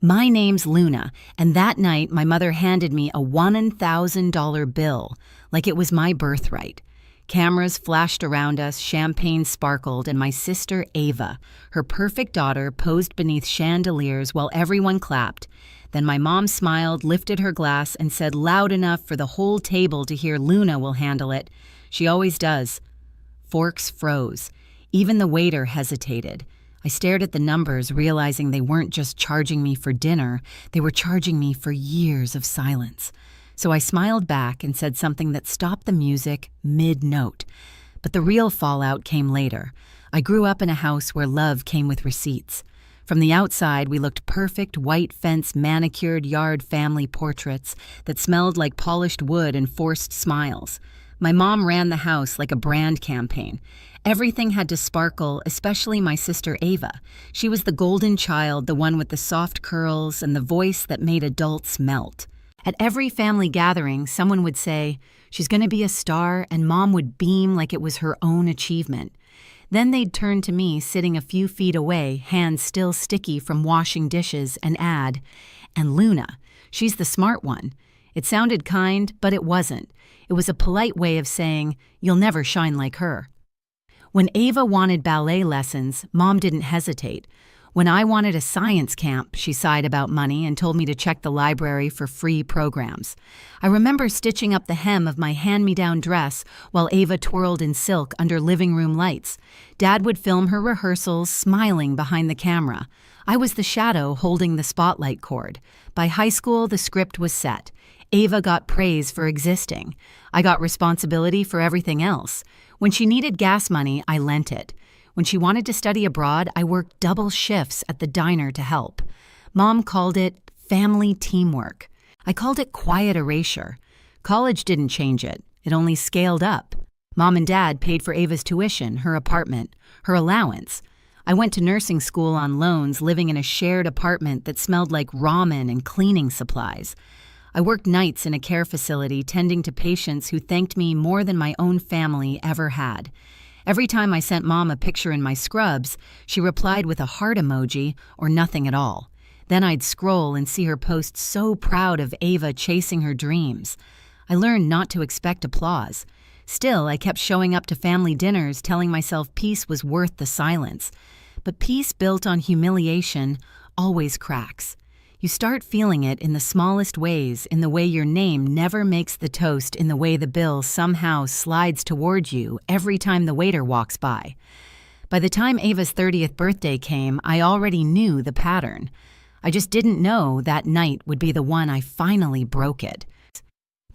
My name's Luna, and that night my mother handed me a $1,000 bill, like it was my birthright. Cameras flashed around us, champagne sparkled, and my sister Ava, her perfect daughter, posed beneath chandeliers while everyone clapped. Then my mom smiled, lifted her glass, and said loud enough for the whole table to hear, "Luna will handle it. She always does." Forks froze. Even the waiter hesitated. I stared at the numbers, realizing they weren't just charging me for dinner, they were charging me for years of silence. So I smiled back and said something that stopped the music mid-note. But the real fallout came later. I grew up in a house where love came with receipts. From the outside, we looked perfect, white fence, manicured yard family portraits that smelled like polished wood and forced smiles. My mom ran the house like a brand campaign. Everything had to sparkle, especially my sister Ava. She was the golden child, the one with the soft curls and the voice that made adults melt. At every family gathering, someone would say, "She's going to be a star," and Mom would beam like it was her own achievement. Then they'd turn to me, sitting a few feet away, hands still sticky from washing dishes, and add, "And Luna, she's the smart one." It sounded kind, but it wasn't. It was a polite way of saying, "You'll never shine like her." When Ava wanted ballet lessons, Mom didn't hesitate. When I wanted a science camp, she sighed about money and told me to check the library for free programs. I remember stitching up the hem of my hand-me-down dress while Ava twirled in silk under living room lights. Dad would film her rehearsals, smiling behind the camera. I was the shadow holding the spotlight cord. By high school, the script was set. Ava got praise for existing. I got responsibility for everything else. When she needed gas money, I lent it. When she wanted to study abroad, I worked double shifts at the diner to help. Mom called it family teamwork. I called it quiet erasure. College didn't change it. It only scaled up. Mom and Dad paid for Ava's tuition, her apartment, her allowance. I went to nursing school on loans, living in a shared apartment that smelled like ramen and cleaning supplies. I worked nights in a care facility tending to patients who thanked me more than my own family ever had. Every time I sent Mom a picture in my scrubs, she replied with a heart emoji or nothing at all. Then I'd scroll and see her post so proud of Ava chasing her dreams. I learned not to expect applause. Still, I kept showing up to family dinners telling myself peace was worth the silence. But peace built on humiliation always cracks. You start feeling it in the smallest ways, in the way your name never makes the toast, in the way the bill somehow slides toward you every time the waiter walks by. By the time Ava's 30th birthday came, I already knew the pattern. I just didn't know that night would be the one I finally broke it.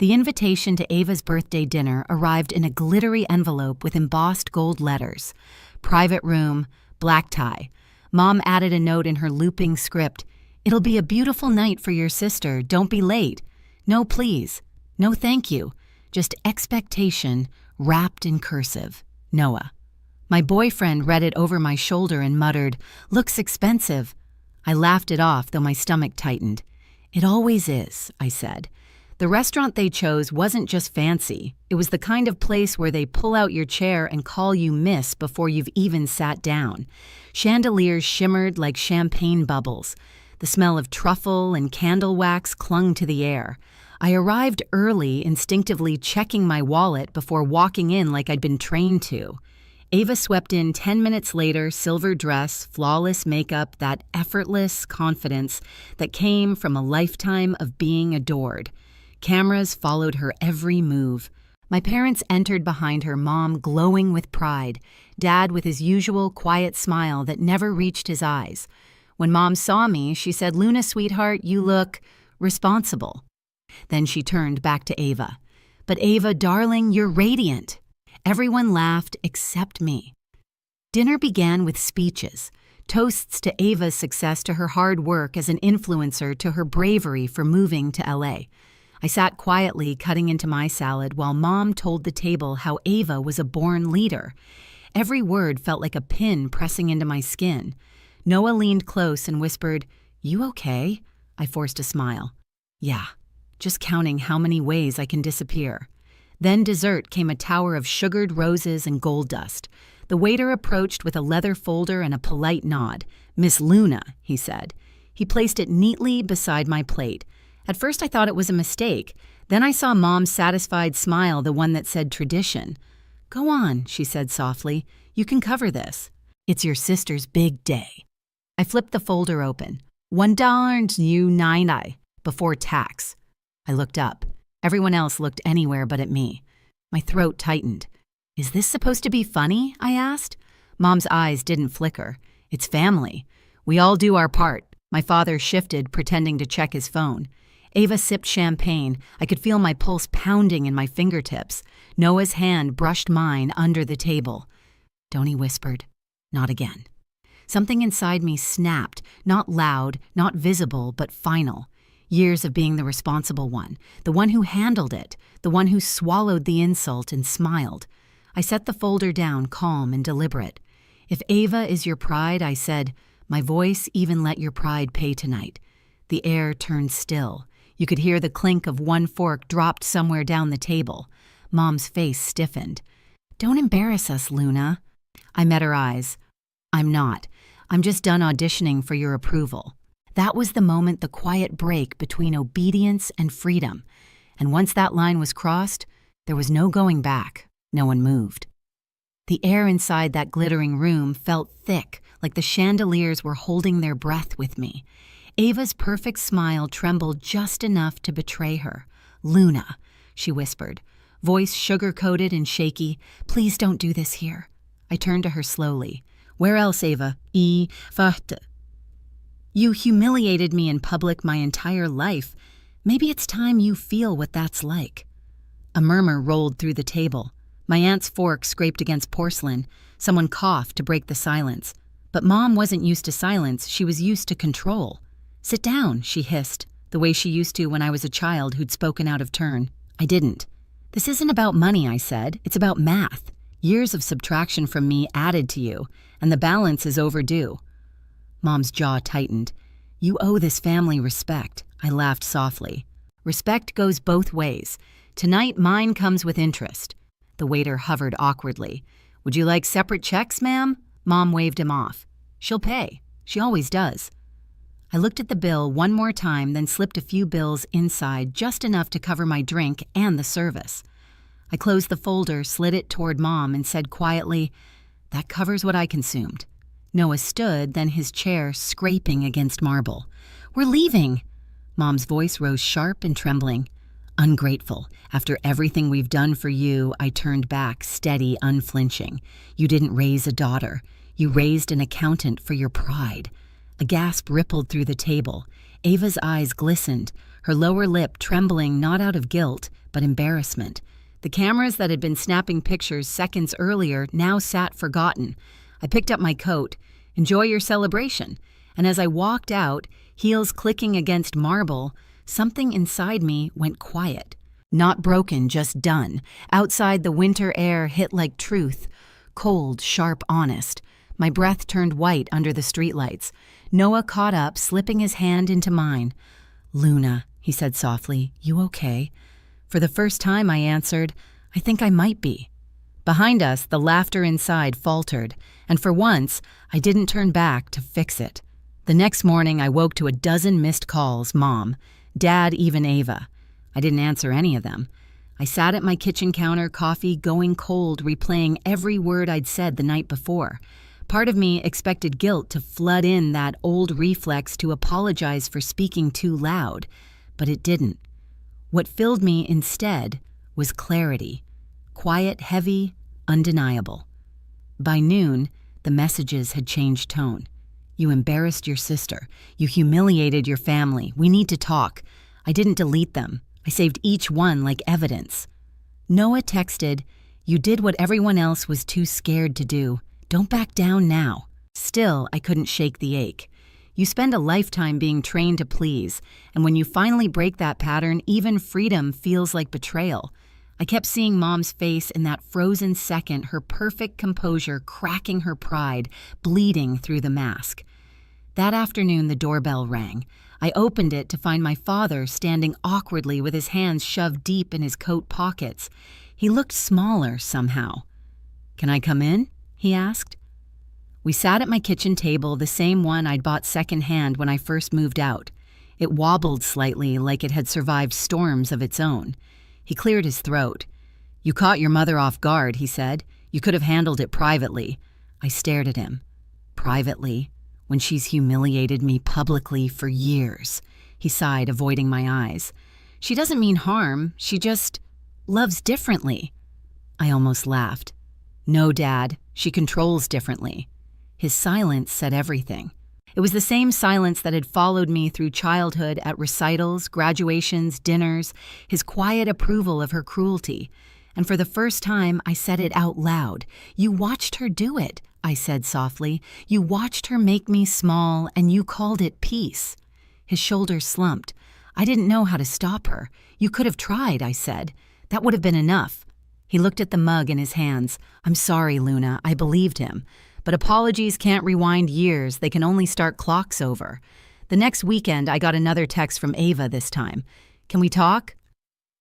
The invitation to Ava's birthday dinner arrived in a glittery envelope with embossed gold letters. Private room, black tie. Mom added a note in her looping script. "It'll be a beautiful night for your sister. Don't be late. No, please. No, thank you. Just expectation wrapped in cursive. Noah." My boyfriend read it over my shoulder and muttered, "Looks expensive." I laughed it off, though my stomach tightened. "It always is," I said. The restaurant they chose wasn't just fancy. It was the kind of place where they pull out your chair and call you miss before you've even sat down. Chandeliers shimmered like champagne bubbles. The smell of truffle and candle wax clung to the air. I arrived early, instinctively checking my wallet before walking in like I'd been trained to. Ava swept in 10 minutes later, silver dress, flawless makeup, that effortless confidence that came from a lifetime of being adored. Cameras followed her every move. My parents entered behind her, Mom glowing with pride, Dad with his usual quiet smile that never reached his eyes. When Mom saw me, she said, "Luna, sweetheart, you look responsible." Then she turned back to Ava. "But Ava, darling, you're radiant." Everyone laughed except me. Dinner began with speeches, toasts to Ava's success, to her hard work as an influencer, to her bravery for moving to LA. I sat quietly cutting into my salad while Mom told the table how Ava was a born leader. Every word felt like a pin pressing into my skin. Noah leaned close and whispered, "You okay?" I forced a smile. "Yeah, just counting how many ways I can disappear." Then dessert came, a tower of sugared roses and gold dust. The waiter approached with a leather folder and a polite nod. "Miss Luna," he said. He placed it neatly beside my plate. At first I thought it was a mistake. Then I saw Mom's satisfied smile, the one that said tradition. "Go on," she said softly. "You can cover this. It's your sister's big day." I flipped the folder open. $1.99 before tax. I looked up. Everyone else looked anywhere but at me. My throat tightened. "Is this supposed to be funny?" I asked. Mom's eyes didn't flicker. "It's family. We all do our part." My father shifted, pretending to check his phone. Ava sipped champagne. I could feel my pulse pounding in my fingertips. Noah's hand brushed mine under the table. "Don't," he whispered. "Not again." Something inside me snapped, not loud, not visible, but final. Years of being the responsible one, the one who handled it, the one who swallowed the insult and smiled. I set the folder down, calm and deliberate. "If Ava is your pride," I said, "my voice even let your pride pay tonight." The air turned still. You could hear the clink of one fork dropped somewhere down the table. Mom's face stiffened. "Don't embarrass us, Luna." I met her eyes. "I'm not. I'm just done auditioning for your approval." That was the moment, the quiet break between obedience and freedom. And once that line was crossed, there was no going back. No one moved. The air inside that glittering room felt thick, like the chandeliers were holding their breath with me. Ava's perfect smile trembled just enough to betray her. "Luna," she whispered, voice sugar-coated and shaky, "please don't do this here." I turned to her slowly. "Where else, Ava? You humiliated me in public my entire life. Maybe it's time you feel what that's like." A murmur rolled through the table. My aunt's fork scraped against porcelain. Someone coughed to break the silence. But Mom wasn't used to silence, she was used to control. "Sit down," she hissed, the way she used to when I was a child who'd spoken out of turn. I didn't. "This isn't about money," I said. "It's about math. Years of subtraction from me added to you, and the balance is overdue." Mom's jaw tightened. "You owe this family respect." I laughed softly. "Respect goes both ways. Tonight mine comes with interest." The waiter hovered awkwardly. "Would you like separate checks, ma'am?" Mom waved him off. "She'll pay. She always does." I looked at the bill one more time, then slipped a few bills inside, just enough to cover my drink and the service. I closed the folder, slid it toward Mom, and said quietly, "That covers what I consumed." Noah stood, then his chair scraping against marble. "We're leaving." Mom's voice rose sharp and trembling. "Ungrateful. After everything we've done for you," I turned back, steady, unflinching. "You didn't raise a daughter. You raised an accountant for your pride." A gasp rippled through the table. Ava's eyes glistened, her lower lip trembling not out of guilt, but embarrassment. The cameras that had been snapping pictures seconds earlier now sat forgotten. I picked up my coat. "Enjoy your celebration." And as I walked out, heels clicking against marble, something inside me went quiet. Not broken, just done. Outside, the winter air hit like truth. Cold, sharp, honest. My breath turned white under the streetlights. Noah caught up, slipping his hand into mine. "Luna," he said softly, "you okay?" For the first time, I answered, "I think I might be." Behind us, the laughter inside faltered, and for once, I didn't turn back to fix it. The next morning, I woke to a dozen missed calls, Mom, Dad, even Ava. I didn't answer any of them. I sat at my kitchen counter, coffee going cold, replaying every word I'd said the night before. Part of me expected guilt to flood in, that old reflex to apologize for speaking too loud, but it didn't. What filled me instead was clarity. Quiet, heavy, undeniable. By noon, the messages had changed tone. "You embarrassed your sister. You humiliated your family. We need to talk." I didn't delete them. I saved each one like evidence. Noah texted, "You did what everyone else was too scared to do. Don't back down now." Still, I couldn't shake the ache. You spend a lifetime being trained to please, and when you finally break that pattern, even freedom feels like betrayal. I kept seeing Mom's face in that frozen second, her perfect composure cracking her pride, bleeding through the mask. That afternoon, the doorbell rang. I opened it to find my father standing awkwardly with his hands shoved deep in his coat pockets. He looked smaller somehow. "Can I come in?" he asked. We sat at my kitchen table, the same one I'd bought secondhand when I first moved out. It wobbled slightly like it had survived storms of its own. He cleared his throat. "You caught your mother off guard," he said. "You could have handled it privately." I stared at him. "Privately? When she's humiliated me publicly for years." He sighed, avoiding my eyes. "She doesn't mean harm. She just loves differently." I almost laughed. "No, Dad. She controls differently." His silence said everything. It was the same silence that had followed me through childhood at recitals, graduations, dinners, his quiet approval of her cruelty. And for the first time, I said it out loud. "You watched her do it," I said softly. "You watched her make me small, and you called it peace." His shoulders slumped. "I didn't know how to stop her. You could have tried," I said. "That would have been enough." He looked at the mug in his hands. "I'm sorry, Luna." I believed him. But apologies can't rewind years. They can only start clocks over. The next weekend, I got another text from Ava this time. "Can we talk?"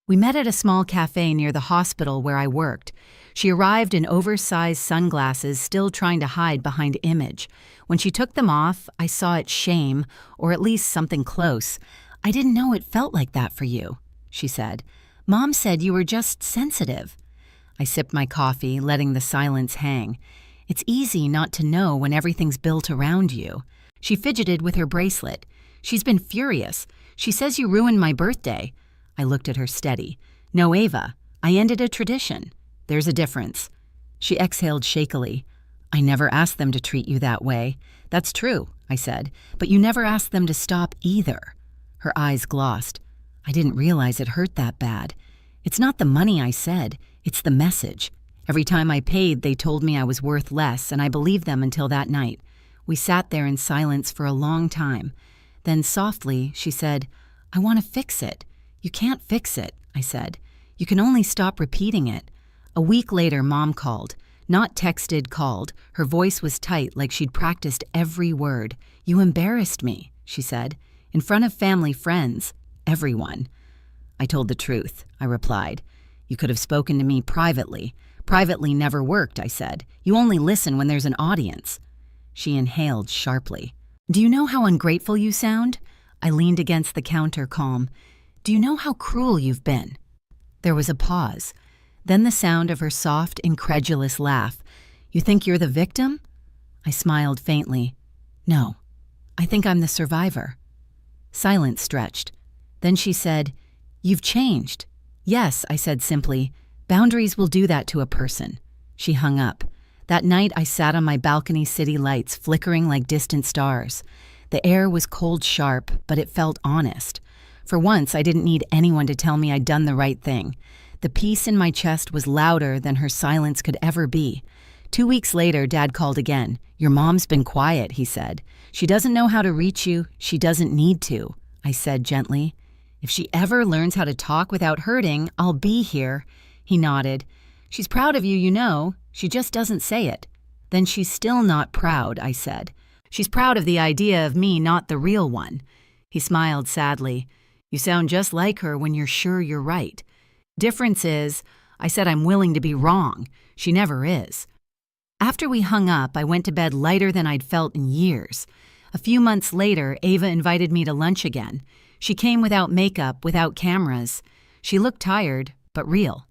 We met at a small cafe near the hospital where I worked. She arrived in oversized sunglasses, still trying to hide behind image. When she took them off, I saw it shame, or at least something close. "I didn't know it felt like that for you," she said. "Mom said you were just sensitive." I sipped my coffee, letting the silence hang. It's easy not to know when everything's built around you. She fidgeted with her bracelet. "She's been furious. She says you ruined my birthday." I looked at her steady. "No, Ava. I ended a tradition. There's a difference." She exhaled shakily. "I never asked them to treat you that way." "That's true," I said, "but you never asked them to stop either." Her eyes glossed. "I didn't realize it hurt that bad." "It's not the money," I said. "It's the message. Every time I paid, they told me I was worth less, and I believed them until that night." We sat there in silence for a long time. Then softly, she said, "I want to fix it." "You can't fix it," I said. "You can only stop repeating it." A week later, Mom called. Not texted, called. Her voice was tight, like she'd practiced every word. "You embarrassed me," she said. "In front of family, friends, everyone." I told the truth, I replied. "You could have spoken to me privately." "Privately never worked," I said. "You only listen when there's an audience." She inhaled sharply. "Do you know how ungrateful you sound?" I leaned against the counter, calm. "Do you know how cruel you've been?" There was a pause. Then the sound of her soft, incredulous laugh. "You think you're the victim?" I smiled faintly. "No, I think I'm the survivor." Silence stretched. Then she said, "You've changed." "Yes," I said simply. "Boundaries will do that to a person." She hung up. That night I sat on my balcony, city lights flickering like distant stars. The air was cold sharp, but it felt honest. For once, I didn't need anyone to tell me I'd done the right thing. The peace in my chest was louder than her silence could ever be. 2 weeks later, Dad called again. "Your mom's been quiet," he said. "She doesn't know how to reach you. She doesn't need to," I said gently. "If she ever learns how to talk without hurting, I'll be here." He nodded. "She's proud of you, you know. She just doesn't say it." "Then she's still not proud," I said. "She's proud of the idea of me, not the real one." He smiled sadly. "You sound just like her when you're sure you're right." "Difference is," I said, "I'm willing to be wrong. She never is." After we hung up, I went to bed lighter than I'd felt in years. A few months later, Ava invited me to lunch again. She came without makeup, without cameras. She looked tired, but real.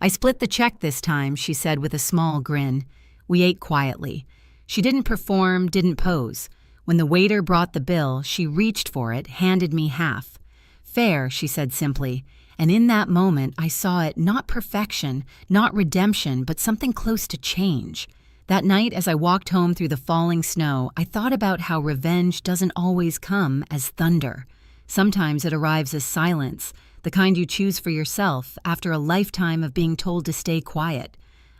"I split the check this time," she said with a small grin. We ate quietly. She didn't perform, didn't pose. When the waiter brought the bill, she reached for it, handed me half. "Fair," she said simply. And in that moment, I saw it not perfection, not redemption, but something close to change. That night, as I walked home through the falling snow, I thought about how revenge doesn't always come as thunder. Sometimes it arrives as silence, the kind you choose for yourself after a lifetime of being told to stay quiet.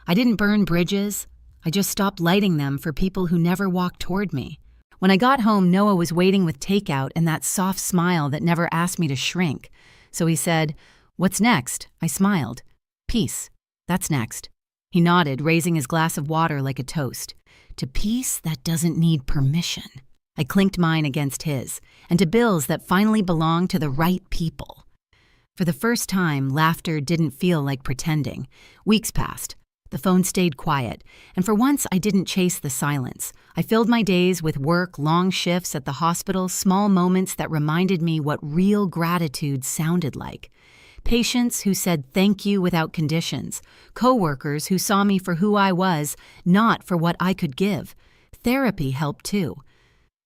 I didn't burn bridges. I just stopped lighting them for people who never walked toward me. When I got home, Noah was waiting with takeout and that soft smile that never asked me to shrink. So he said, "What's next?" I smiled. "Peace. That's next." He nodded, raising his glass of water like a toast. "To peace that doesn't need permission." I clinked mine against his, and to bills that finally belonged to the right people. For the first time, laughter didn't feel like pretending. Weeks passed. The phone stayed quiet, and for once I didn't chase the silence. I filled my days with work, long shifts at the hospital, small moments that reminded me what real gratitude sounded like. Patients who said thank you without conditions. Coworkers who saw me for who I was, not for what I could give. Therapy helped too.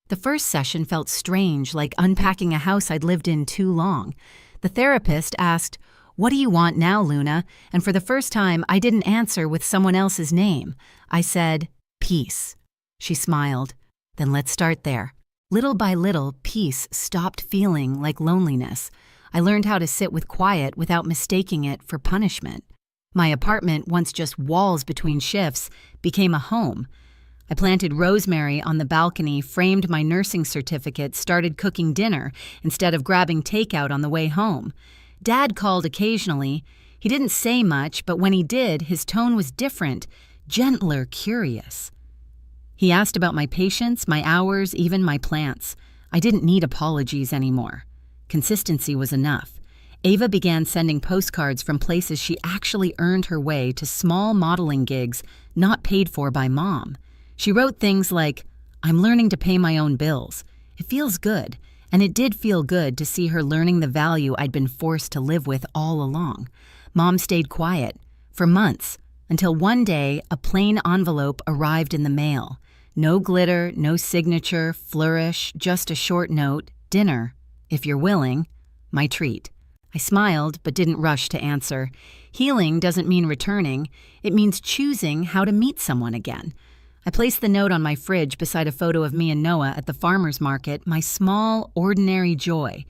The first session felt strange, like unpacking a house I'd lived in too long. The therapist asked, "What do you want now, Luna?" And for the first time, I didn't answer with someone else's name. I said, "Peace." She smiled. "Then let's start there." Little by little, peace stopped feeling like loneliness. I learned how to sit with quiet without mistaking it for punishment. My apartment, once just walls between shifts, became a home. I planted rosemary on the balcony, framed my nursing certificate, started cooking dinner instead of grabbing takeout on the way home. Dad called occasionally. He didn't say much, but when he did, his tone was different, gentler, curious. He asked about my patients, my hours, even my plants. I didn't need apologies anymore. Consistency was enough. Ava began sending postcards from places she actually earned her way to small modeling gigs not paid for by Mom. She wrote things like, "I'm learning to pay my own bills. It feels good." And it did feel good to see her learning the value I'd been forced to live with all along. Mom stayed quiet for months, until one day a plain envelope arrived in the mail. No glitter, no signature, flourish, just a short note, "Dinner, if you're willing, my treat." I smiled but didn't rush to answer. Healing doesn't mean returning. It means choosing how to meet someone again. I placed the note on my fridge beside a photo of me and Noah at the farmer's market, my small, ordinary joy.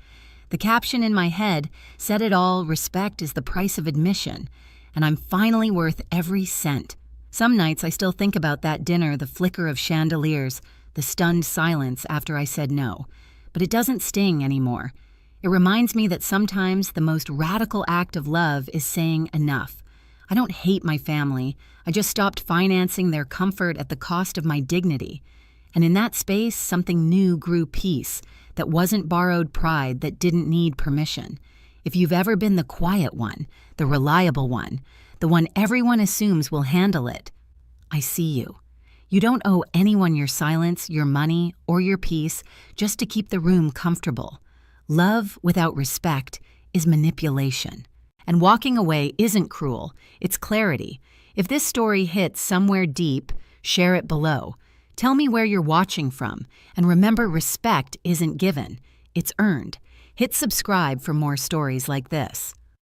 The caption in my head said it all, "Respect is the price of admission," and I'm finally worth every cent. Some nights I still think about that dinner, the flicker of chandeliers, the stunned silence after I said no. But it doesn't sting anymore. It reminds me that sometimes the most radical act of love is saying enough. I don't hate my family. I just stopped financing their comfort at the cost of my dignity. And in that space, something new grew, peace that wasn't borrowed pride, that didn't need permission. If you've ever been the quiet one, the reliable one, the one everyone assumes will handle it, I see you. You don't owe anyone your silence, your money, or your peace just to keep the room comfortable. Love without respect is manipulation. And walking away isn't cruel, it's clarity. If this story hits somewhere deep, share it below. Tell me where you're watching from. And remember, respect isn't given, it's earned. Hit subscribe for more stories like this.